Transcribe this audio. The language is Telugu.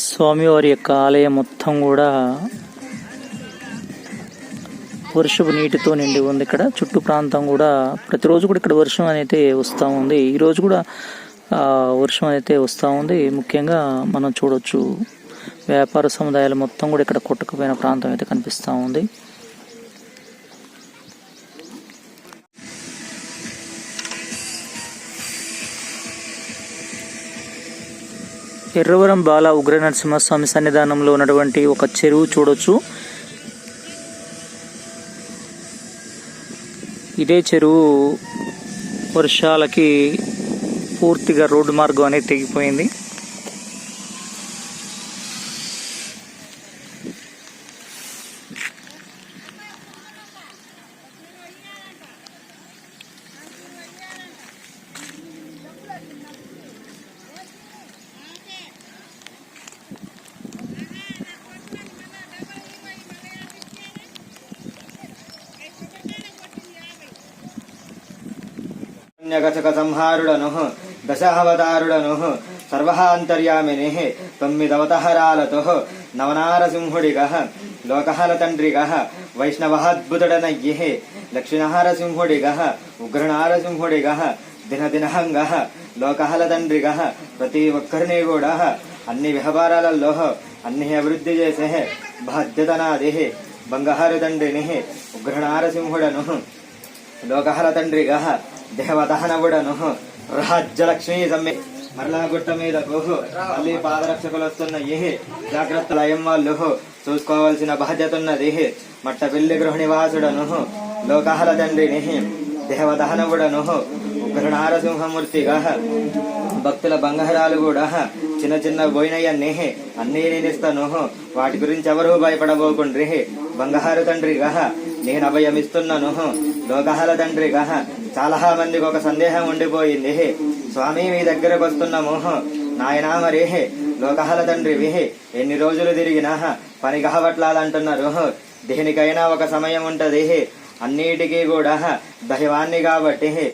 స్వామివారి యొక్క ఆలయం మొత్తం కూడా వర్షపు నీటితో నిండి ఉంది. ఇక్కడ చుట్టూ ప్రాంతం కూడా ప్రతిరోజు కూడా ఇక్కడ వర్షం అయితే వస్తూ ఉంది. ఈరోజు కూడా వర్షం అయితే వస్తూ ఉంది. ముఖ్యంగా మనం చూడొచ్చు వ్యాపార సముదాయాలు మొత్తం కూడా ఇక్కడ కొట్టుకుపోయిన ప్రాంతం అయితే కనిపిస్తూ ఉంది. ఎర్రవరం బాల ఉగ్ర నరసింహస్వామి సన్నిధానంలో ఉన్నటువంటి ఒక చెరువు చూడొచ్చు. ఇదే చెరువు వర్షాలకి పూర్తిగా రోడ్డు మార్గం అనేది తెగిపోయింది. గచక సంహారుడను దశావతారుడను సర్వాంతర్యామిని తొమ్మిదవతారాలతో నవనారసింహుడిగ లోకహల తండ్రిగ వైష్ణవాద్భుతుడనయ్యే లక్ష్మీనారసింహుడిగ ఉగ్రనారసింహుడిగ దినదినహంగ లోకహల తండ్రిగ ప్రతి ఒక్కరిని కూడా అన్ని వ్యాపారాలలో అన్ని అభివృద్ధి చేసే బాధ్యత నాది. బంగారు తండ్రిని ఉగ్రనారసింహుడను లోకహల తండ్రిగా దేవదహనవుడను రాజ్యలక్ష్మీ సమ్మె మరలా గుట్ట మీద మళ్ళీ పాదరక్షకులు వస్తున్నాయి. జాగ్రత్తలు అయ్యం వాళ్ళు చూసుకోవాల్సిన బాధ్యత ఉన్నది. మట్ట పిల్లి గృహ నివాసుడను లోకహల తండ్రిని దేవదహనవుడను ఉగ్రనారసింహమూర్తిగా భక్తుల బంగారాలు కూడా చిన్న చిన్న పోయినయన్నీ అన్నీ నేనిస్తాను. వాటి గురించి ఎవరు భయపడబోకుండ్రి. బంగారు తండ్రిగా నేను అభయమిస్తున్నాను. లోకహల తండ్రిగా చాలా మందికి ఒక సందేహం ఉండిపోయింది. స్వామి మీ దగ్గరకు వస్తున్నాము నాయనా, మరి లోకహల తండ్రివి ఎన్ని రోజులు తిరిగినా పని కావట్లాదంటున్నారు. దేనికైనా ఒక సమయం ఉంటది. అన్నిటికీ కూడా దైవాన్ని కాబట్టి